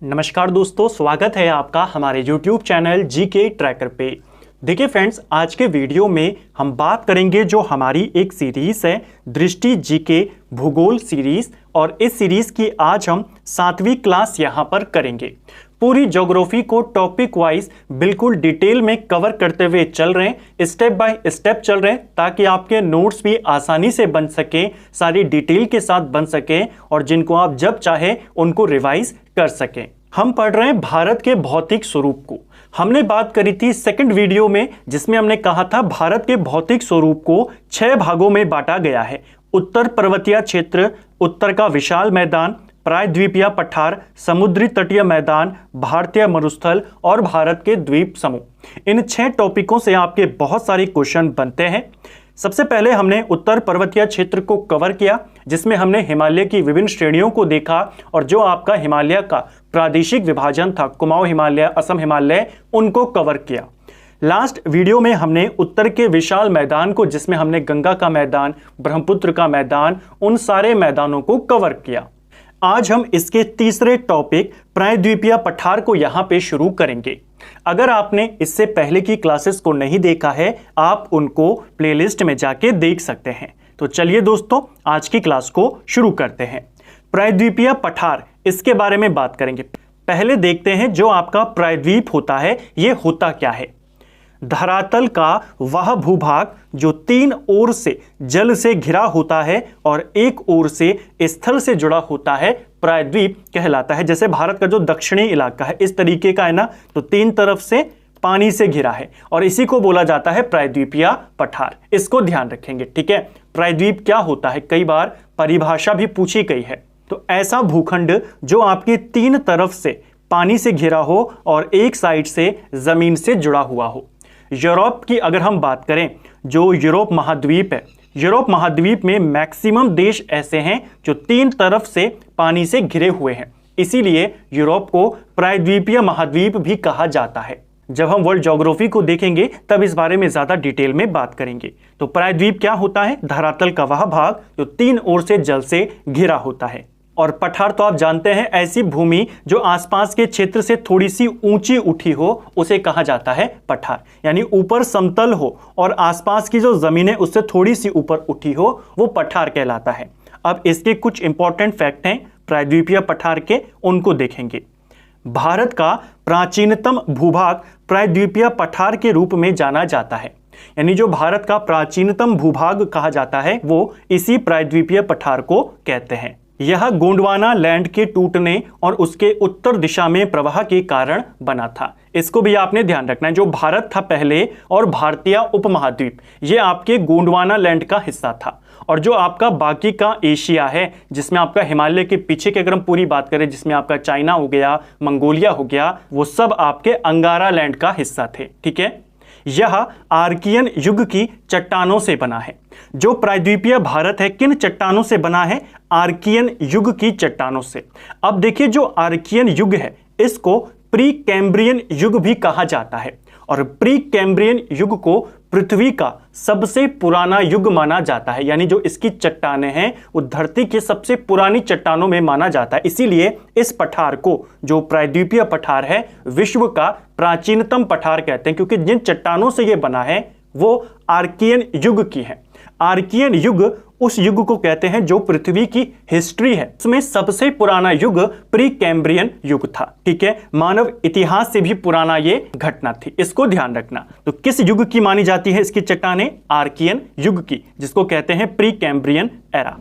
नमस्कार दोस्तों, स्वागत है आपका हमारे YouTube चैनल जीके ट्रैकर पे। देखिए फ्रेंड्स, आज के वीडियो में हम बात करेंगे जो हमारी एक सीरीज है दृष्टि जीके भूगोल सीरीज, और इस सीरीज की आज हम 7वीं क्लास यहाँ पर करेंगे। पूरी ज्योग्राफी को टॉपिक वाइज बिल्कुल डिटेल में कवर करते हुए चल रहे हैं, स्टेप बाय स्टेप चल रहे हैं, ताकि आपके नोट्स भी आसानी से बन सके, सारी डिटेल के साथ बन सके और जिनको आप जब चाहे उनको रिवाइज कर सकें। हम पढ़ रहे हैं भारत के भौतिक स्वरूप को। हमने बात करी थी सेकंड वीडियो में, जिसमें हमने कहा था भारत के भौतिक स्वरूप को 6 भागों में बांटा गया है। उत्तर पर्वतीय क्षेत्र, उत्तर का विशाल मैदान, प्रायद्वीपीय पठार, समुद्री तटीय मैदान, भारतीय मरुस्थल और भारत के द्वीप समूह। इन 6 टॉपिकों से आपके बहुत सारे क्वेश्चन बनते हैं। सबसे पहले हमने उत्तर पर्वतीय क्षेत्र को कवर किया, जिसमें हमने हिमालय की विभिन्न श्रेणियों को देखा और जो आपका हिमालय का प्रादेशिक विभाजन था, कुमाऊं हिमालय, असम हिमालय, उनको कवर किया। लास्ट वीडियो में हमने उत्तर के विशाल मैदान को, जिसमें हमने गंगा का मैदान, ब्रह्मपुत्र का मैदान, उन सारे मैदानों को कवर किया। आज हम इसके तीसरे टॉपिक प्रायद्वीपीय पठार को यहां पे शुरू करेंगे। अगर आपने इससे पहले की क्लासेस को नहीं देखा है, आप उनको प्लेलिस्ट में जाके देख सकते हैं। तो चलिए दोस्तों, आज की क्लास को शुरू करते हैं। प्रायद्वीपीय पठार, इसके बारे में बात करेंगे। पहले देखते हैं जो आपका प्रायद्वीप होता है, यह होता क्या है। धरातल का वह भूभाग जो 3 ओर से जल से घिरा होता है और एक ओर से स्थल से जुड़ा होता है, प्रायद्वीप कहलाता है। जैसे भारत का जो दक्षिणी इलाका है, इस तरीके का है ना, तो 3 तरफ से पानी से घिरा है और इसी को बोला जाता है प्रायद्वीपीय पठार। इसको ध्यान रखेंगे, ठीक है। प्रायद्वीप क्या होता है, कई बार परिभाषा भी पूछी गई है। तो ऐसा भूखंड जो आपकी 3 तरफ से पानी से घिरा हो और एक साइड से जमीन से जुड़ा हुआ हो। यूरोप की अगर हम बात करें, जो यूरोप महाद्वीप है, यूरोप महाद्वीप में मैक्सिमम देश ऐसे हैं जो 3 तरफ से पानी से घिरे हुए हैं, इसीलिए यूरोप को प्रायद्वीपीय महाद्वीप भी कहा जाता है। जब हम वर्ल्ड ज्योग्राफी को देखेंगे तब इस बारे में ज्यादा डिटेल में बात करेंगे। तो प्रायद्वीप क्या होता है, धरातल का वह भाग जो 3 ओर से जल से घिरा होता है। और पठार तो आप जानते हैं, ऐसी भूमि जो आसपास के क्षेत्र से थोड़ी सी ऊंची उठी हो, उसे कहा जाता है पठार। यानी ऊपर समतल हो और आसपास की जो जमीन है उससे थोड़ी सी ऊपर उठी हो, वो पठार कहलाता है। अब इसके कुछ इंपॉर्टेंट फैक्ट हैं प्रायद्वीपीय पठार के, उनको देखेंगे। भारत का प्राचीनतम भूभाग प्रायद्वीपीय पठार के रूप में जाना जाता है। यानी जो भारत का प्राचीनतम भूभाग कहा जाता है, वो इसी प्रायद्वीपीय पठार को कहते हैं। यह गोंडवाना लैंड के टूटने और उसके उत्तर दिशा में प्रवाह के कारण बना था। इसको भी आपने ध्यान रखना है। जो भारत था पहले और भारतीय उपमहाद्वीप, ये आपके गोंडवाना लैंड का हिस्सा था। और जो आपका बाकी का एशिया है, जिसमें आपका हिमालय के पीछे की अगर हम पूरी बात करें, जिसमें आपका चाइना हो गया, मंगोलिया हो गया, वो सब आपके अंगारा लैंड का हिस्सा थे, ठीक है। यह आर्कियन युग की चट्टानों से बना है। जो प्रायद्वीपीय भारत है, किन चट्टानों से बना है, आर्कियन युग की चट्टानों से। अब देखिए, जो आर्कियन युग है, इसको प्री कैम्ब्रियन युग भी कहा जाता है और प्री कैम्ब्रियन युग को पृथ्वी का सबसे पुराना युग माना जाता है। यानी जो इसकी चट्टानें हैं वो धरती की सबसे पुरानी चट्टानों में माना जाता है। इसीलिए इस पठार को, जो प्रायद्वीपीय पठार है, विश्व का प्राचीनतम पठार कहते हैं, क्योंकि जिन चट्टानों से ये बना है वो आर्कियन युग की है। आर्कियन युग उस युग को कहते हैं जो पृथ्वी की हिस्ट्री है, उसमें सबसे पुराना युग प्री कैम्ब्रियन युग था, ठीक है। मानव इतिहास से भी पुराना ये घटना थी, इसको ध्यान रखना। तो किस युग की मानी जाती है इसकी चट्टानें, आर्कियन युग की, जिसको कहते हैं प्री कैम्ब्रियन एरा।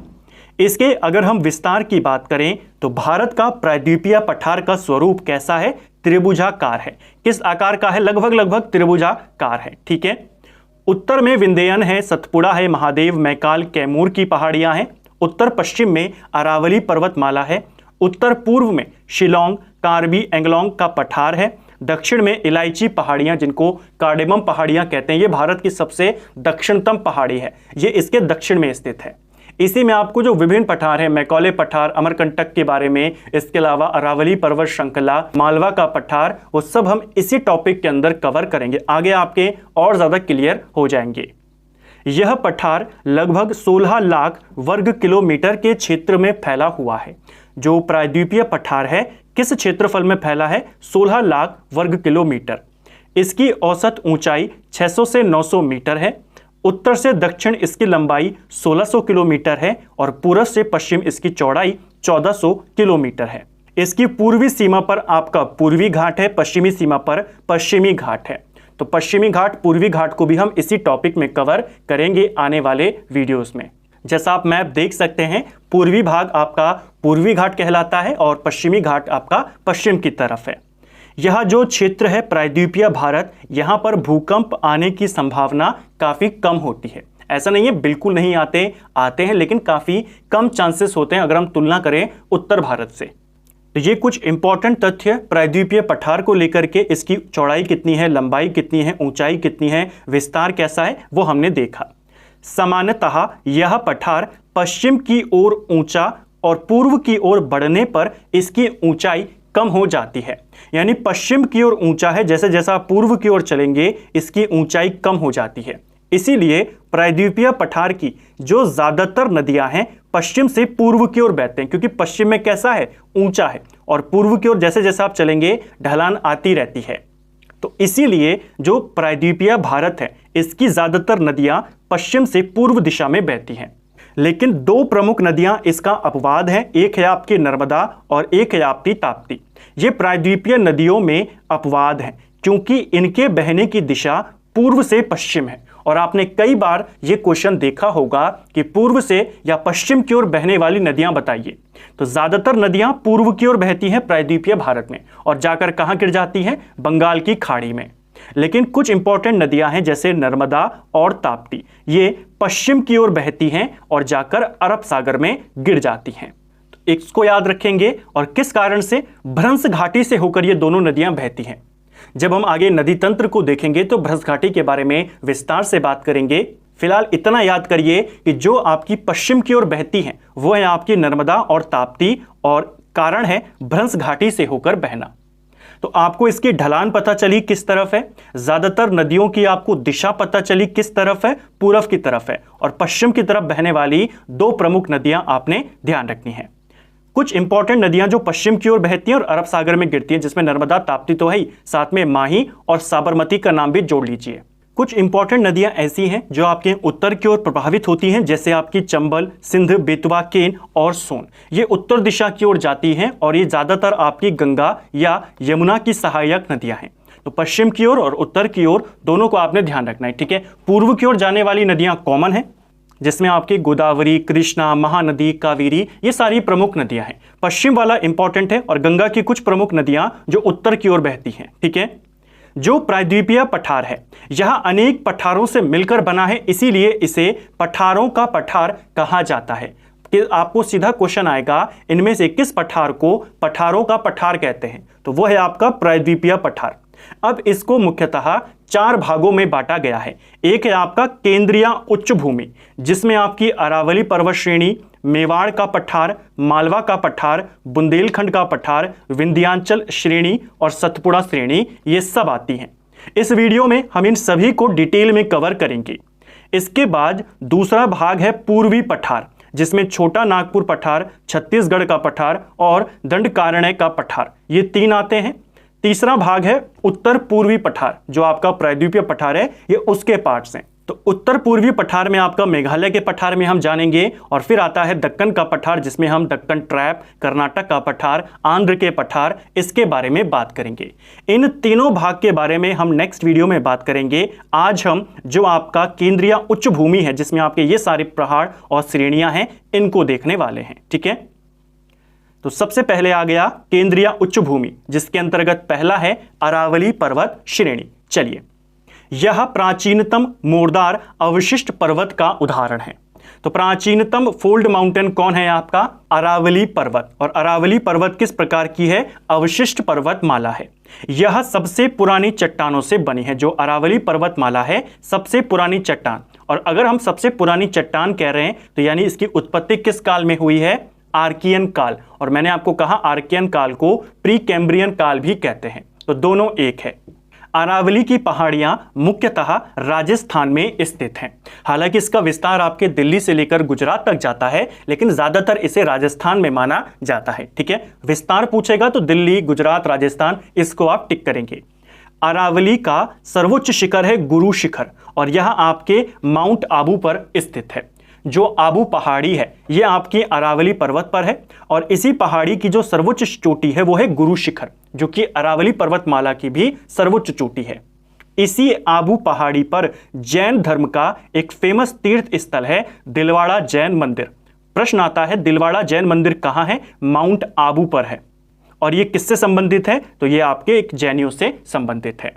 इसके अगर हम विस्तार की बात करें तो भारत का प्रायद्वीपीय पठार का स्वरूप कैसा है, त्रिभुजाकार है। किस आकार का है, लगभग त्रिभुजाकार है, ठीक है। उत्तर में विंध्यन है, सतपुड़ा है, महादेव, मैकाल, कैमूर की पहाड़ियां हैं। उत्तर पश्चिम में अरावली पर्वतमाला है। उत्तर पूर्व में शिलोंग, कार्बी एंगलोंग का पठार है। दक्षिण में इलायची पहाड़ियां, जिनको कार्डेमम पहाड़ियां कहते हैं, ये भारत की सबसे दक्षिणतम पहाड़ी है, ये इसके दक्षिण में स्थित है। इसी में आपको जो विभिन्न पठार है, मैकौले पठार, अमरकंटक के बारे में, इसके अलावा अरावली पर्वत श्रृंखला, मालवा का पठार, वो सब हम इसी टॉपिक के अंदर कवर करेंगे। आगे आपके और ज्यादा क्लियर हो जाएंगे। यह पठार लगभग 16 लाख वर्ग किलोमीटर के क्षेत्र में फैला हुआ है। जो प्रायद्वीपीय पठार है किस क्षेत्रफल में फैला है? 16 लाख वर्ग किलोमीटर। इसकी औसत ऊंचाई 600 से 900 मीटर है। उत्तर से दक्षिण इसकी लंबाई 1600 किलोमीटर है और पूर्व से पश्चिम इसकी चौड़ाई 1400 किलोमीटर है। इसकी पूर्वी सीमा पर आपका पूर्वी घाट है, पश्चिमी सीमा पर पश्चिमी घाट है। तो पश्चिमी घाट, पूर्वी घाट को भी हम इसी टॉपिक में कवर करेंगे आने वाले वीडियोस में। जैसा आप मैप देख सकते हैं, पूर्वी भाग आपका पूर्वी घाट कहलाता है और पश्चिमी घाट आपका पश्चिम की तरफ है। यह जो क्षेत्र है प्रायद्वीपीय भारत, यहाँ पर भूकंप आने की संभावना काफ़ी कम होती है। ऐसा नहीं है बिल्कुल नहीं आते हैं, लेकिन काफ़ी कम चांसेस होते हैं अगर हम तुलना करें उत्तर भारत से। तो ये कुछ इंपॉर्टेंट तथ्य प्रायद्वीपीय पठार को लेकर के, इसकी चौड़ाई कितनी है, लंबाई कितनी है, ऊंचाई कितनी है, विस्तार कैसा है, वो हमने देखा। सामान्यतः यह पठार पश्चिम की ओर ऊंचा और पूर्व की ओर बढ़ने पर इसकी ऊंचाई कम हो जाती है। यानी पश्चिम की ओर ऊंचा है, जैसे जैसा पूर्व की ओर चलेंगे इसकी ऊंचाई कम हो जाती है। इसीलिए प्रायद्वीपीय पठार की जो ज्यादातर नदियां हैं पश्चिम से पूर्व की ओर बहते हैं, क्योंकि पश्चिम में कैसा है, ऊंचा है, और पूर्व की ओर जैसे जैसे आप चलेंगे ढलान आती रहती है। तो इसीलिए जो प्रायद्वीपीय भारत है इसकी ज्यादातर नदियां पश्चिम से पूर्व दिशा में बहती हैं। लेकिन दो प्रमुख नदियां इसका अपवाद हैं, एक है आपकी नर्मदा और एक है आपकी ताप्ती। ये प्रायद्वीपीय नदियों में अपवाद हैं क्योंकि इनके बहने की दिशा पूर्व से पश्चिम है। और आपने कई बार ये क्वेश्चन देखा होगा कि पूर्व से या पश्चिम की ओर बहने वाली नदियां बताइए। तो ज्यादातर नदियां पूर्व की ओर बहती हैं प्रायद्वीपीय भारत में और जाकर कहां गिर जाती हैं? बंगाल की खाड़ी में। लेकिन कुछ इंपॉर्टेंट नदियां हैं जैसे नर्मदा और ताप्ती, ये पश्चिम की ओर बहती हैं और जाकर अरब सागर में गिर जाती हैं। तो इसको याद रखेंगे। और किस कारण से? भ्रंश घाटी से होकर ये दोनों नदियां बहती हैं। जब हम आगे नदी तंत्र को देखेंगे तो भ्रंश घाटी के बारे में विस्तार से बात करेंगे। फिलहाल इतना याद करिए कि जो आपकी पश्चिम की ओर बहती हैं वो है आपकी नर्मदा और ताप्ती, और कारण है भ्रंश घाटी से होकर बहना। तो आपको इसकी ढलान पता चली किस तरफ है, ज्यादातर नदियों की आपको दिशा पता चली किस तरफ है, पूर्व की तरफ है, और पश्चिम की तरफ बहने वाली दो प्रमुख नदियां आपने ध्यान रखनी है। कुछ इंपॉर्टेंट नदियां जो पश्चिम की ओर बहती हैं और अरब सागर में गिरती हैं, जिसमें नर्मदा, ताप्ती तो है ही, साथ में माही और साबरमती का नाम भी जोड़ लीजिए। कुछ इंपॉर्टेंट नदियां ऐसी हैं जो आपके उत्तर की ओर प्रभावित होती हैं, जैसे आपकी चंबल, सिंध, बेतवा, केन और सोन। ये उत्तर दिशा की ओर जाती हैं और ये ज्यादातर आपकी गंगा या यमुना की सहायक नदियां हैं। तो पश्चिम की ओर और उत्तर की ओर दोनों को आपने ध्यान रखना है, ठीक है। पूर्व की ओर जाने वाली नदियां कॉमन है, जिसमें आपकी गोदावरी, कृष्णा, महानदी, कावेरी, ये सारी प्रमुख नदियां हैं। पश्चिम वाला इंपॉर्टेंट है और गंगा की कुछ प्रमुख नदियां जो उत्तर की ओर बहती हैं, ठीक है। जो प्रायद्वीपीय पठार है यह अनेक पठारों से मिलकर बना है, इसीलिए इसे पठारों का पठार कहा जाता है। कि आपको सीधा क्वेश्चन आएगा, इनमें से किस पठार को पठारों का पठार कहते हैं? तो वो है आपका प्रायद्वीपीय पठार। अब इसको मुख्यतः चार भागों में बांटा गया है। एक है आपका केंद्रीय उच्च भूमि, जिसमें आपकी अरावली पर्वत श्रेणी, मेवाड़ का पठार, मालवा का पठार, बुंदेलखंड का पठार, विंध्याचल श्रेणी और सतपुड़ा श्रेणी, ये सब आती हैं। इस वीडियो में हम इन सभी को डिटेल में कवर करेंगे। इसके बाद दूसरा भाग है पूर्वी पठार, जिसमें छोटा नागपुर पठार, छत्तीसगढ़ का पठार और दंडकारण्य का पठार, ये तीन आते हैं। तीसरा भाग है उत्तर पूर्वी पठार, जो आपका प्रायद्वीपीय पठार है, ये उसके पार्ट्स हैं। तो उत्तर पूर्वी पठार में आपका मेघालय के पठार में हम जानेंगे, और फिर आता है दक्कन का पठार, जिसमें हम दक्कन ट्रैप, कर्नाटक का पठार, आंध्र के पठार, इसके बारे में बात करेंगे। इन तीनों भाग के बारे में हम नेक्स्ट वीडियो में बात करेंगे। आज हम जो आपका केंद्रीय उच्च भूमि है, जिसमें आपके ये सारे पहाड़ और श्रेणियां हैं, इनको देखने वाले हैं, ठीक है। तो सबसे पहले आ गया केंद्रीय उच्च भूमि, जिसके अंतर्गत पहला है अरावली पर्वत श्रेणी। चलिए, यह प्राचीनतम मोरदार अवशिष्ट पर्वत का उदाहरण है। तो प्राचीनतम फोल्ड माउंटेन कौन है? आपका अरावली पर्वत। और अरावली पर्वत किस प्रकार की है? अवशिष्ट पर्वतमाला है। यह सबसे पुरानी चट्टानों से बनी है। जो अरावली पर्वतमाला है, सबसे पुरानी चट्टान। और अगर हम सबसे पुरानी चट्टान कह रहे हैं तो यानी इसकी उत्पत्ति किस काल में हुई है? आर्कियन काल। और मैंने आपको कहा आर्कियन काल को प्री कैम्ब्रियन काल भी कहते हैं, तो दोनों एक है। अरावली की पहाड़ियां मुख्यतः राजस्थान में स्थित हैं। हालांकि इसका विस्तार आपके दिल्ली से लेकर गुजरात तक जाता है, लेकिन ज्यादातर इसे राजस्थान में माना जाता है। ठीक है, विस्तार पूछेगा तो दिल्ली, गुजरात, राजस्थान, इसको आप टिक करेंगे। अरावली का सर्वोच्च शिखर है गुरु शिखर और यह आपके माउंट आबू पर स्थित है। जो आबू पहाड़ी है यह आपकी अरावली पर्वत पर है और इसी पहाड़ी की जो सर्वोच्च चोटी है वो है गुरु शिखर, जो कि अरावली पर्वतमाला की भी सर्वोच्च चोटी है। इसी आबू पहाड़ी पर जैन धर्म का एक फेमस तीर्थ स्थल है दिलवाड़ा जैन मंदिर। प्रश्न आता है दिलवाड़ा जैन मंदिर कहां है? माउंट आबू पर है। और ये किससे संबंधित है? तो ये आपके एक जैनियों से संबंधित है।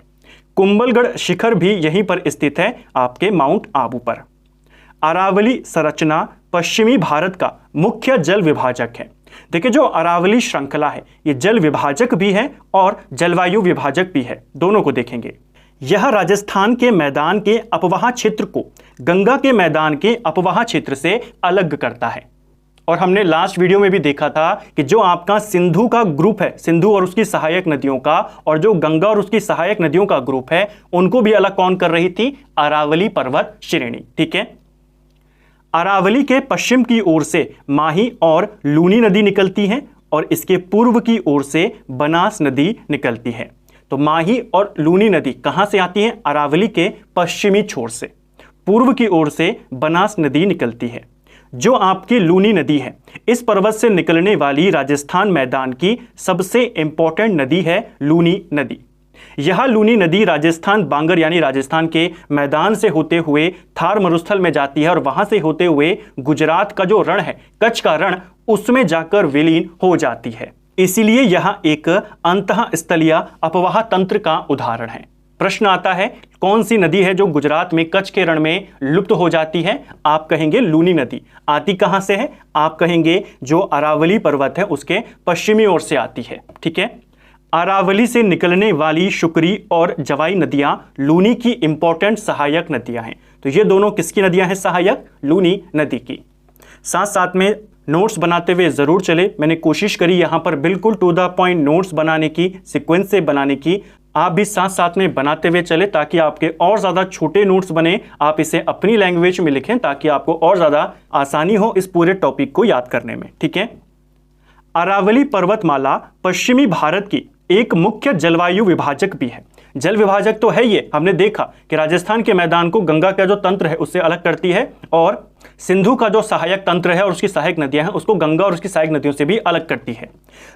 कुंभलगढ़ शिखर भी यहीं पर स्थित है आपके माउंट आबू पर। अरावली संरचना पश्चिमी भारत का मुख्य जल विभाजक है। देखिए, जो अरावली श्रृंखला है ये जल विभाजक भी है और जलवायु विभाजक भी है, दोनों को देखेंगे। यह राजस्थान के मैदान के अपवाह क्षेत्र को गंगा के मैदान के अपवाह क्षेत्र से अलग करता है। और हमने लास्ट वीडियो में भी देखा था कि जो आपका सिंधु का ग्रुप है, सिंधु और उसकी सहायक नदियों का, और जो गंगा और उसकी सहायक नदियों का ग्रुप है, उनको भी अलग कौन कर रही थी? अरावली पर्वत श्रेणी। ठीक है, अरावली के पश्चिम की ओर से माही और लूनी नदी निकलती है और इसके पूर्व की ओर से बनास नदी निकलती है। तो माही और लूनी नदी कहां से आती है? अरावली के पश्चिमी छोर से। पूर्व की ओर से बनास नदी निकलती है। जो आपकी लूनी नदी है इस पर्वत से निकलने वाली राजस्थान मैदान की सबसे इंपॉर्टेंट नदी है लूनी नदी। यह लूनी नदी राजस्थान बांगर यानी राजस्थान के मैदान से होते हुए थार मरुस्थल में जाती है और वहां से होते हुए गुजरात का जो रण है, कच्छ का रण, उसमें जाकर विलीन हो जाती है। इसीलिए यह एक अंतःस्थलीय अपवाह तंत्र का उदाहरण है। प्रश्न आता है कौन सी नदी है जो गुजरात में कच्छ के रण में लुप्त हो जाती है? आप कहेंगे लूनी नदी। आती कहां से है? आप कहेंगे जो अरावली पर्वत है उसके पश्चिमी ओर से आती है। ठीक है, अरावली से निकलने वाली शुक्री और जवाई नदियां लूनी की इंपॉर्टेंट सहायक नदियां हैं। तो ये दोनों किसकी नदियां हैं सहायक? लूनी नदी की। साथ साथ में नोट्स बनाते हुए जरूर चले। मैंने कोशिश करी यहां पर बिल्कुल टू द पॉइंट नोट्स बनाने की, सीक्वेंस से बनाने की। आप भी साथ साथ में बनाते हुए चले ताकि आपके और ज्यादा छोटे नोट्स बने। आप इसे अपनी लैंग्वेज में लिखें ताकि आपको और ज्यादा आसानी हो इस पूरे टॉपिक को याद करने में। ठीक है, अरावली पर्वतमाला पश्चिमी भारत की एक मुख्य जलवायु विभाजक भी है। जल विभाजक तो है ये, हमने देखा कि राजस्थान के मैदान को गंगा का जो तंत्र है उससे अलग करती है और सिंधु का जो सहायक तंत्र है और उसकी सहायक नदियां हैं उसको गंगा और उसकी सहायक नदियों से भी अलग करती है।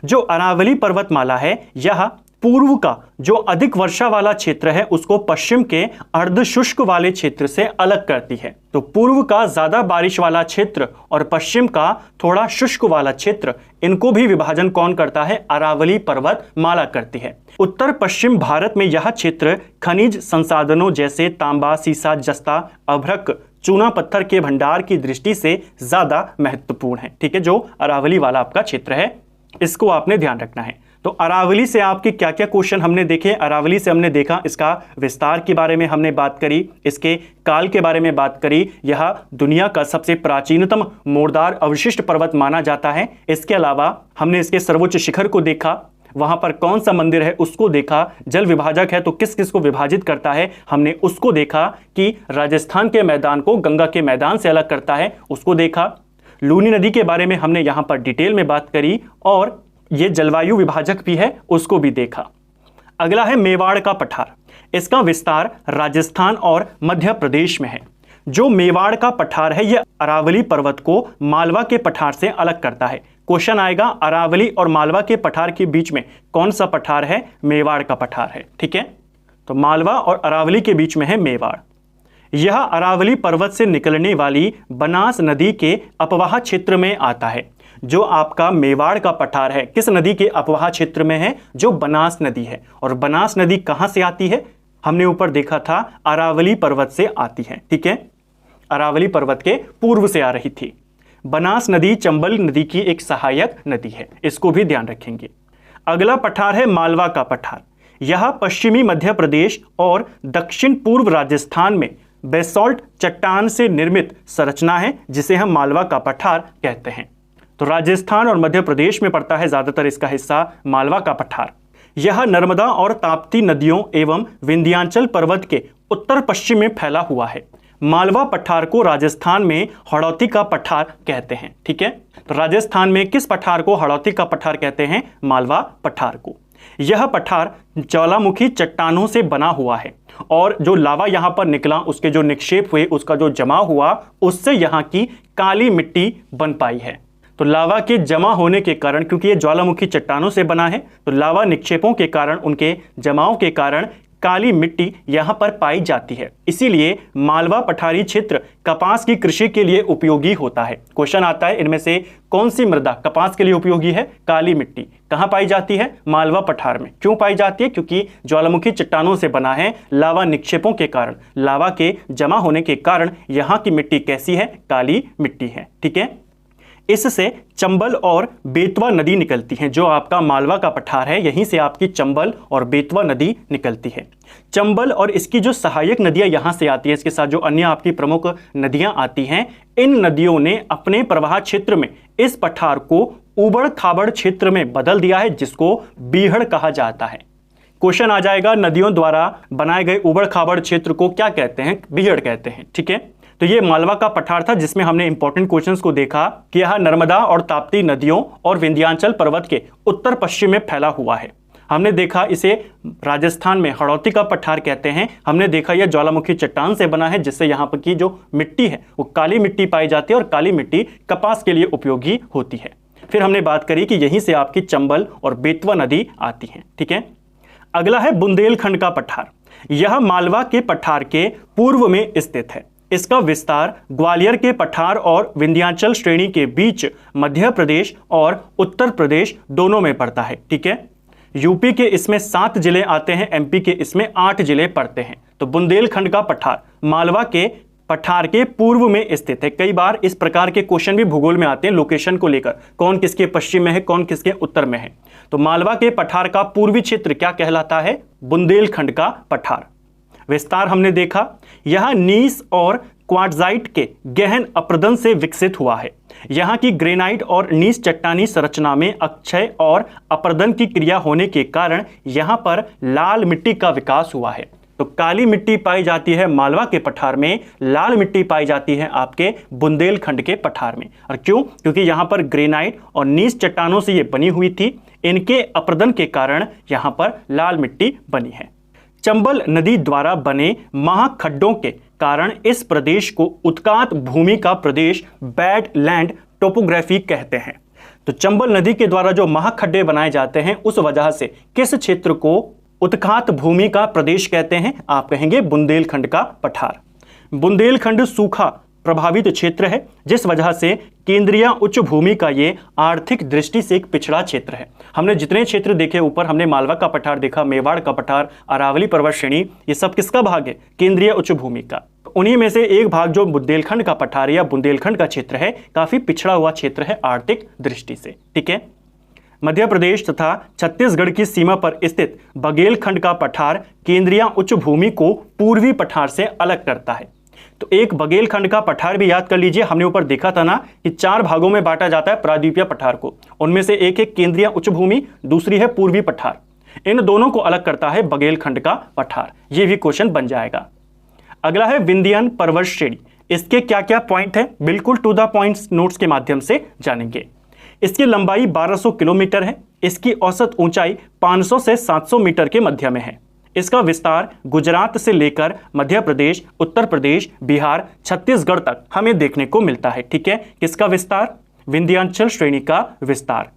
जो अरावली पर्वतमाला है यह पूर्व का जो अधिक वर्षा वाला क्षेत्र है उसको पश्चिम के अर्ध शुष्क वाले क्षेत्र से अलग करती है। तो पूर्व का ज्यादा बारिश वाला क्षेत्र और पश्चिम का थोड़ा शुष्क वाला क्षेत्र, इनको भी विभाजन कौन करता है? अरावली पर्वतमाला करती है। उत्तर पश्चिम भारत में यह क्षेत्र खनिज संसाधनों जैसे तांबा, सीसा, जस्ता, अभ्रक, चूना पत्थर के भंडार की दृष्टि से ज्यादा महत्वपूर्ण है। ठीक है, जो अरावली वाला आपका क्षेत्र है इसको आपने ध्यान रखना है। तो अरावली से आपके क्या क्या क्वेश्चन हमने देखे? अरावली से हमने देखा इसका विस्तार के बारे में हमने बात करी, इसके काल के बारे में बात करी। यह दुनिया का सबसे प्राचीनतम मोरदार अवशिष्ट पर्वत माना जाता है। इसके अलावा हमने इसके सर्वोच्च शिखर को देखा, वहां पर कौन सा मंदिर है उसको देखा, जल विभाजक है तो किस किस को विभाजित करता है हमने उसको देखा, कि राजस्थान के मैदान को गंगा के मैदान से अलग करता है उसको देखा, लूनी नदी के बारे में हमने यहां पर डिटेल में बात करी और ये जलवायु विभाजक भी है उसको भी देखा। अगला है मेवाड़ का पठार। इसका विस्तार राजस्थान और मध्य प्रदेश में है। जो मेवाड़ का पठार है यह अरावली पर्वत को मालवा के पठार से अलग करता है। क्वेश्चन आएगा अरावली और मालवा के पठार के बीच में कौन सा पठार है? मेवाड़ का पठार है। ठीक है, तो मालवा और अरावली के बीच में है मेवाड़। यह अरावली पर्वत से निकलने वाली बनास नदी के अपवाह क्षेत्र में आता है। जो आपका मेवाड़ का पठार है किस नदी के अपवाह क्षेत्र में है? जो बनास नदी है। और बनास नदी कहां से आती है? हमने ऊपर देखा था अरावली पर्वत से आती है। ठीक है, अरावली पर्वत के पूर्व से आ रही थी। बनास नदी चंबल नदी की एक सहायक नदी है, इसको भी ध्यान रखेंगे। अगला पठार है मालवा का पठार। यह पश्चिमी मध्य प्रदेश और दक्षिण पूर्व राजस्थान में बेसॉल्ट चट्टान से निर्मित संरचना है जिसे हम मालवा का पठार कहते हैं। तो राजस्थान और मध्य प्रदेश में पड़ता है ज्यादातर इसका हिस्सा मालवा का पठार। यह नर्मदा और ताप्ती नदियों एवं विंध्याचल पर्वत के उत्तर पश्चिम में फैला हुआ है। मालवा पठार को राजस्थान में हड़ौती का पठार कहते हैं। ठीक है, तो राजस्थान में किस पठार को हड़ौती का पठार कहते हैं? मालवा पठार को। यह पठार ज्वालामुखी चट्टानों से बना हुआ है और जो लावा यहां पर निकला, उसके जो निक्षेप हुए, उसका जो जमा हुआ, उससे यहां की काली मिट्टी बन पाई है। तो लावा के जमा होने के कारण, क्योंकि ये ज्वालामुखी चट्टानों से बना है, तो लावा निक्षेपों के कारण, उनके जमाव के कारण काली मिट्टी यहां पर पाई जाती है। इसीलिए मालवा पठारी क्षेत्र कपास की कृषि के लिए उपयोगी होता है। क्वेश्चन आता है, इनमें से कौन सी मृदा कपास के लिए उपयोगी है? काली मिट्टी। कहां पाई जाती है? मालवा पठार में। क्यों पाई जाती है? क्योंकि ज्वालामुखी चट्टानों से बना है, लावा निक्षेपों के कारण, लावा के जमा होने के कारण यहां की मिट्टी कैसी है? काली मिट्टी है। ठीक है, इससे चंबल और बेतवा नदी निकलती है। जो आपका मालवा का पठार है, यहीं से आपकी चंबल और बेतवा नदी निकलती है। चंबल और इसकी जो सहायक नदियां यहां से आती हैं, इसके साथ जो अन्य आपकी प्रमुख नदियां आती हैं, इन नदियों ने अपने प्रवाह क्षेत्र में इस पठार को उबड़ खाबड़ क्षेत्र में बदल दिया है, जिसको बीहड़ कहा जाता है। क्वेश्चन आ जाएगा, नदियों द्वारा बनाए गए उबड़ खाबड़ क्षेत्र को क्या कहते हैं? बीहड़ कहते हैं। ठीक है, तो ये मालवा का पठार था, जिसमें हमने इंपॉर्टेंट क्वेश्चंस को देखा कि यह नर्मदा और ताप्ती नदियों और विंध्याचल पर्वत के उत्तर पश्चिम में फैला हुआ है। हमने देखा इसे राजस्थान में हड़ौती का पठार कहते हैं। हमने देखा यह ज्वालामुखी चट्टान से बना है, जिससे यहाँ पर की जो मिट्टी है वो काली मिट्टी पाई जाती है और काली मिट्टी कपास के लिए उपयोगी होती है। फिर हमने बात करी कि यहीं से आपकी चंबल और बेतवा नदी आती है। ठीक है, अगला है बुंदेलखंड का पठार। यह मालवा के पठार के पूर्व में स्थित है। इसका विस्तार ग्वालियर के पठार और विंध्याचल श्रेणी के बीच मध्य प्रदेश और उत्तर प्रदेश दोनों में पड़ता है। ठीक है, यूपी के इसमें 7 जिले आते हैं, एमपी के इसमें 8 जिले पड़ते हैं। तो बुंदेलखंड का पठार मालवा के पठार के पूर्व में स्थित है। कई बार इस प्रकार के क्वेश्चन भी भूगोल में आते हैं, लोकेशन को लेकर, कौन किसके पश्चिम में है, कौन किसके उत्तर में है। तो मालवा के पठार का पूर्वी क्षेत्र क्या कहलाता है? बुंदेलखंड का पठार। विस्तार हमने देखा, यह नीस और क्वार्ट्जाइट के गहन अपरदन से विकसित हुआ है। यहाँ की ग्रेनाइट और नीस चट्टानी संरचना में अक्षय और अपरदन की क्रिया होने के कारण यहाँ पर लाल मिट्टी का विकास हुआ है। तो काली मिट्टी पाई जाती है मालवा के पठार में, लाल मिट्टी पाई जाती है आपके बुंदेलखंड के पठार में। और क्यों? क्योंकि यहाँ पर ग्रेनाइट और नीस चट्टानों से ये बनी हुई थी, इनके अपरदन के कारण यहाँ पर लाल मिट्टी बनी है। चंबल नदी द्वारा बने महाखड्डों के कारण इस प्रदेश को उत्कात भूमि का प्रदेश, बैड लैंड टोपोग्राफी कहते हैं। तो चंबल नदी के द्वारा जो महाखड्डे बनाए जाते हैं, उस वजह से किस क्षेत्र को उत्कात भूमि का प्रदेश कहते हैं? आप कहेंगे बुंदेलखंड का पठार। बुंदेलखंड सूखा प्रभावित क्षेत्र है, जिस वजह से केंद्रीय उच्च भूमि का ये आर्थिक दृष्टि से एक पिछड़ा क्षेत्र है। हमने जितने क्षेत्र देखे ऊपर, हमने मालवा का पठार देखा, मेवाड़ का पठार, अरावली पर्वत श्रेणी, ये सब किसका भाग है? केंद्रीय उच्च भूमि का। उन्हीं में से एक भाग जो बुंदेलखंड का पठार या बुंदेलखंड का क्षेत्र है, काफी पिछड़ा हुआ क्षेत्र है आर्थिक दृष्टि से। ठीक है, मध्य प्रदेश तथा छत्तीसगढ़ की सीमा पर स्थित बघेलखंड का पठार केंद्रीय उच्च भूमि को पूर्वी पठार से अलग करता है। तो एक बघेलखंड का पठार भी याद कर लीजिए, हमने ऊपर देखा था ना कि 4 भागों में बांटा जाता है प्रायद्वीपीय पठार को। उनमें से एक है केंद्रीय उच्च भूमि, दूसरी है पूर्वी पठार। इन दोनों को अलग करता है बघेलखंड का पठार। ये भी क्वेश्चन बन जाएगा। अगला है विंध्यान पर्वत श्रेणी। इसके क्या क्या पॉइंट है, बिल्कुल टू द पॉइंट नोट्स के माध्यम से जानेंगे। इसकी लंबाई 1200 किलोमीटर है। इसकी औसत ऊंचाई 500 से 700 मीटर के मध्य में है। इसका विस्तार गुजरात से लेकर मध्य प्रदेश, उत्तर प्रदेश, बिहार, छत्तीसगढ़ तक हमें देखने को मिलता है। ठीक है, किसका विस्तार? विंध्याचल श्रेणी का विस्तार।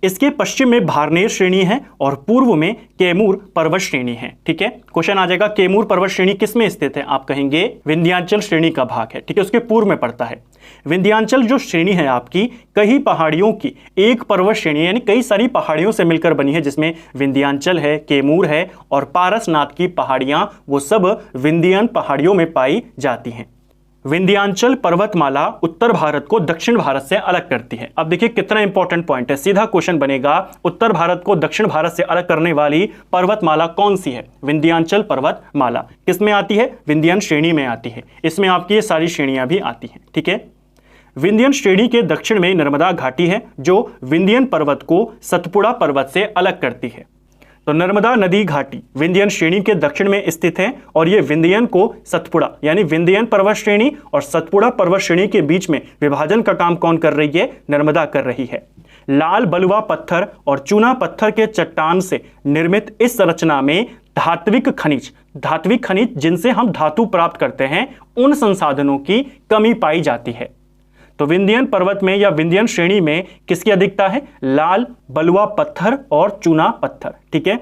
इसके पश्चिम में भारनेर श्रेणी है और पूर्व में कैमूर पर्वत श्रेणी है। ठीक है, क्वेश्चन आ जाएगा कैमूर पर्वत श्रेणी किस में स्थित है? आप कहेंगे विंध्याचल श्रेणी का भाग है। ठीक है, उसके पूर्व में पड़ता है। विंध्याचल जो श्रेणी है आपकी, कई पहाड़ियों की एक पर्वत श्रेणी, यानी कई सारी पहाड़ियों से मिलकर बनी है, जिसमें विंध्याचल है, कैमूर है और पारसनाथ की पहाड़ियां, वो सब विंध्यान पहाड़ियों में पाई जाती हैं। विंध्याचल पर्वतमाला उत्तर भारत को दक्षिण भारत से अलग करती है। अब देखिए कितना इंपॉर्टेंट पॉइंट है, सीधा क्वेश्चन बनेगा, उत्तर भारत को दक्षिण भारत से अलग करने वाली पर्वतमाला कौन सी है? विंध्याचल पर्वतमाला। किस में आती है? विंध्यान श्रेणी में आती है। इसमें आपकी ये सारी श्रेणियां भी आती हैं। ठीक है, विंध्यान श्रेणी के दक्षिण में नर्मदा घाटी है, जो विंध्यान पर्वत को सतपुड़ा पर्वत से अलग करती है। तो नर्मदा नदी घाटी विंध्यन श्रेणी के दक्षिण में स्थित है और ये विंध्यन को सतपुड़ा यानी विंध्यन पर्वत श्रेणी और सतपुड़ा पर्वत श्रेणी के बीच में विभाजन का काम कौन कर रही है? नर्मदा कर रही है। लाल बलुआ पत्थर और चूना पत्थर के चट्टान से निर्मित इस संरचना में धात्विक खनिज जिनसे हम धातु प्राप्त करते हैं, उन संसाधनों की कमी पाई जाती है। तो विंध्यन पर्वत में या विंध्यन श्रेणी में किसकी अधिकता है? लाल बलुआ पत्थर और चूना पत्थर। ठीक है,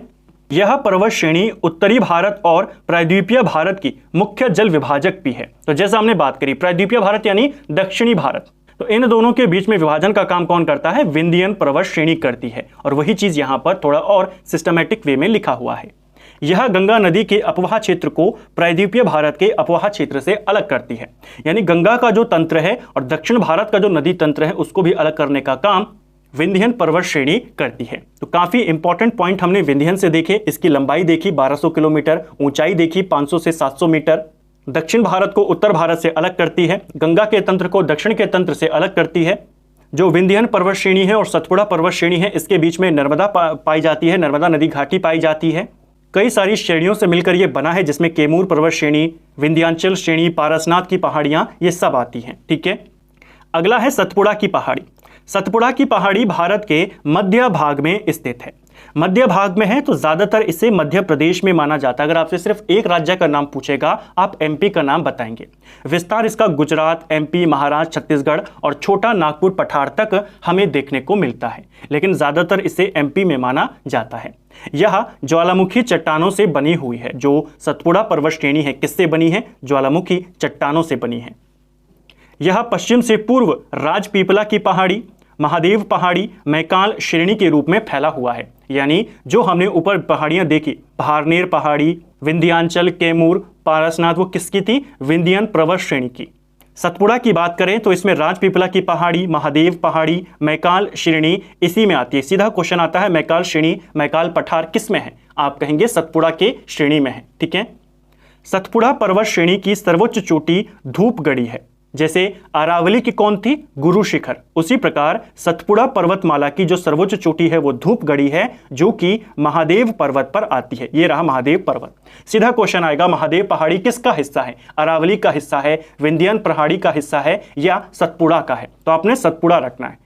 यह पर्वत श्रेणी उत्तरी भारत और प्रायद्वीपीय भारत की मुख्य जल विभाजक भी है। तो जैसा हमने बात करी, प्रायद्वीपीय भारत यानी दक्षिणी भारत, तो इन दोनों के बीच में विभाजन का काम कौन करता है? विंध्यन पर्वत श्रेणी करती है। और वही चीज यहां पर थोड़ा और सिस्टमैटिक वे में लिखा हुआ है। यह गंगा नदी के अपवाह क्षेत्र को प्रायद्वीपीय भारत के अपवाह क्षेत्र से अलग करती है। यानी गंगा का जो तंत्र है और दक्षिण भारत का जो नदी तंत्र है उसको भी अलग करने का काम विंध्यन पर्वत श्रेणी करती है। तो काफी इंपॉर्टेंट पॉइंट हमने विंध्यन से देखे। इसकी लंबाई देखी 1200 किलोमीटर, ऊंचाई देखी 500 से 700 मीटर। दक्षिण भारत को उत्तर भारत से अलग करती है, गंगा के तंत्र को दक्षिण के तंत्र से अलग करती है। जो विंध्यन पर्वत श्रेणी है और सतपुड़ा पर्वत श्रेणी है, इसके बीच में नर्मदा पाई जाती है, नर्मदा नदी घाटी पाई जाती है। कई सारी श्रेणियों से मिलकर यह बना है, जिसमें कैमूर पर्वत श्रेणी, विंध्याचल श्रेणी, पारसनाथ की पहाड़ियां, ये सब आती हैं। ठीक है, अगला है सतपुड़ा की पहाड़ी। सतपुड़ा की पहाड़ी भारत के मध्य भाग में स्थित है। मध्य भाग में है तो ज्यादातर इसे मध्य प्रदेश में माना जाता है। अगर आपसे सिर्फ एक राज्य का नाम पूछेगा, आप एमपी का नाम बताएंगे। विस्तार इसका गुजरात, एमपी, महाराष्ट्र, छत्तीसगढ़ और छोटा नागपुर पठार तक हमें देखने को मिलता है, लेकिन ज्यादातर इसे एमपी में माना जाता है। यह ज्वालामुखी चट्टानों से बनी हुई है। जो सतपुड़ा पर्वत श्रेणी है, किससे बनी है? ज्वालामुखी चट्टानों से बनी है। यह पश्चिम से पूर्व राजपीपला की पहाड़ी, महादेव पहाड़ी, मैकाल श्रेणी के रूप में फैला हुआ है। यानी जो हमने ऊपर पहाड़ियां देखी, पहाड़नेर पहाड़ी, विंध्याचल, कैमूर, पारसनाथ, वो किसकी थी? विंध्यन पर्वत श्रेणी की। सतपुड़ा की बात करें तो इसमें राजपीपला की पहाड़ी, महादेव पहाड़ी, मैकाल श्रेणी इसी में आती है। सीधा क्वेश्चन आता है, मैकाल श्रेणी, मैकाल पठार किस में है? आप कहेंगे सतपुड़ा के श्रेणी में है। ठीक है, सतपुड़ा पर्वत श्रेणी की सर्वोच्च चोटी धूपगढ़ी है। जैसे अरावली की कौन थी? गुरु शिखर। उसी प्रकार सतपुड़ा पर्वतमाला की जो सर्वोच्च चोटी है वो धूपगढ़ी है, जो कि महादेव पर्वत पर आती है। ये रहा महादेव पर्वत। सीधा क्वेश्चन आएगा, महादेव पहाड़ी किसका हिस्सा है? अरावली का हिस्सा है, विंध्यन पहाड़ी का हिस्सा है, या सतपुड़ा का है? तो आपने सतपुड़ा रखना है।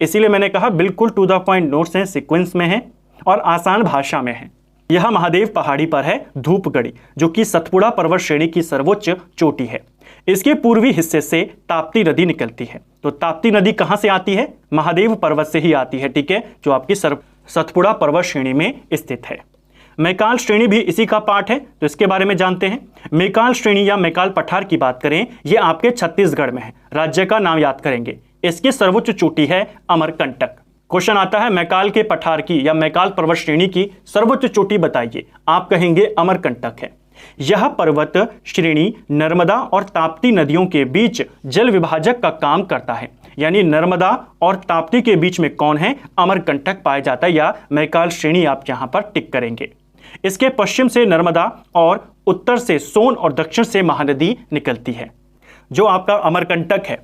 इसीलिए मैंने कहा बिल्कुल टू द पॉइंट नोट्स हैं, सीक्वेंस में है और आसान भाषा में है। यह महादेव पहाड़ी पर है धूपगढ़ी, जो कि सतपुड़ा पर्वत श्रेणी की सर्वोच्च चोटी है। इसके पूर्वी हिस्से से ताप्ती नदी निकलती है। तो ताप्ती नदी कहां से आती है? महादेव पर्वत से ही आती है। ठीक है, जो आपकी सतपुड़ा पर्वत श्रेणी में स्थित है। मैकाल श्रेणी भी इसी का पार्ट है, तो इसके बारे में जानते हैं। मैकाल श्रेणी या मैकाल पठार की बात करें, यह आपके छत्तीसगढ़ में है। राज्य का नाम याद करेंगे। इसकी सर्वोच्च चोटी है अमरकंटक। क्वेश्चन आता है, मैकाल के पठार की या मैकाल पर्वत श्रेणी की सर्वोच्च चोटी बताइए। आप कहेंगे अमरकंटक है। यह पर्वत श्रेणी नर्मदा और ताप्ती नदियों के बीच जल विभाजक का काम करता है। यानी नर्मदा और ताप्ती के बीच में कौन है? अमरकंटक पाया जाता है, या मैकाल श्रेणी आप यहां पर टिक करेंगे। इसके पश्चिम से नर्मदा और उत्तर से सोन और दक्षिण से महानदी निकलती है। जो आपका अमरकंटक है,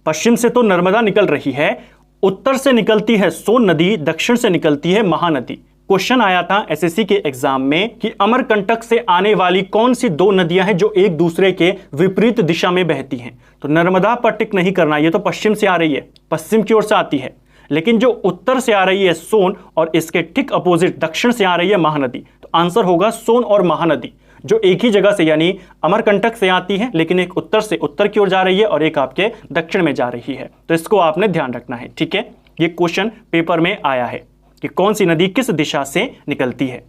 पश्चिम से तो नर्मदा निकल रही है, उत्तर से निकलती है सोन नदी, दक्षिण से निकलती है महानदी। क्वेश्चन आया था एसएससी के एग्जाम में कि अमरकंटक से आने वाली कौन सी दो नदियां हैं जो एक दूसरे के विपरीत दिशा में बहती हैं? तो नर्मदा पर टिक नहीं करना, ये तो पश्चिम से आ रही है, पश्चिम की ओर से आती है। लेकिन जो उत्तर से आ रही है सोन, और इसके ठीक अपोजिट दक्षिण से आ रही है महानदी, तो आंसर होगा सोन और महानदी, जो एक ही जगह से यानी अमरकंटक से आती है, लेकिन एक उत्तर से उत्तर की ओर जा रही है और एक आपके दक्षिण में जा रही है। तो इसको आपने ध्यान रखना है। ठीक है, ये क्वेश्चन पेपर में आया है कि कौन सी नदी किस दिशा से निकलती है।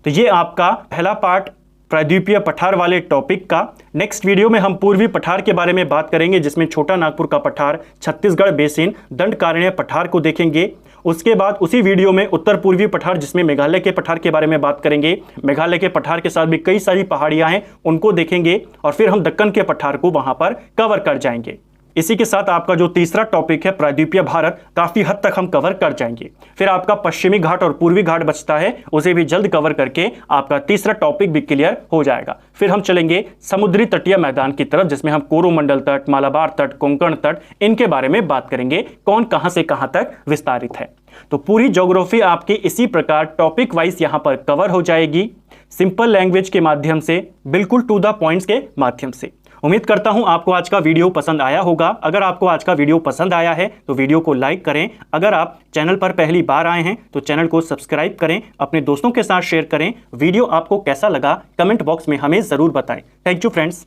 तो ये आपका पहला पार्ट प्रायद्वीपीय पठार वाले टॉपिक का। नेक्स्ट वीडियो में हम पूर्वी पठार के बारे में बात करेंगे, जिसमें छोटा नागपुर का पठार, छत्तीसगढ़ बेसिन, दंडकारण्य पठार को देखेंगे। उसके बाद उसी वीडियो में उत्तर पूर्वी पठार, जिसमें मेघालय के पठार के बारे में बात करेंगे। मेघालय के पठार के साथ भी कई सारी पहाड़ियां हैं, उनको देखेंगे, और फिर हम दक्कन के पठार को वहां पर कवर कर जाएंगे। इसी के साथ आपका जो तीसरा टॉपिक है प्रायद्वीपीय भारत, काफी हद तक हम कवर कर जाएंगे। फिर आपका पश्चिमी घाट और पूर्वी घाट बचता है, उसे भी जल्द कवर करके आपका तीसरा टॉपिक भी क्लियर हो जाएगा। फिर हम चलेंगे समुद्री तटीय मैदान की तरफ, जिसमें हम कोरोमंडल तट, मालाबार तट, कोंकण तट, इनके बारे में बात करेंगे, कौन कहां से कहां तक विस्तारित है। तो पूरी ज्योग्राफी आपकी इसी प्रकार टॉपिक वाइज यहाँ पर कवर हो जाएगी, सिंपल लैंग्वेज के माध्यम से, बिल्कुल टू द पॉइंट्स के माध्यम से। उम्मीद करता हूं आपको आज का वीडियो पसंद आया होगा। अगर आपको आज का वीडियो पसंद आया है तो वीडियो को लाइक करें। अगर आप चैनल पर पहली बार आए हैं तो चैनल को सब्सक्राइब करें, अपने दोस्तों के साथ शेयर करें। वीडियो आपको कैसा लगा कमेंट बॉक्स में हमें ज़रूर बताएं। Thank you friends.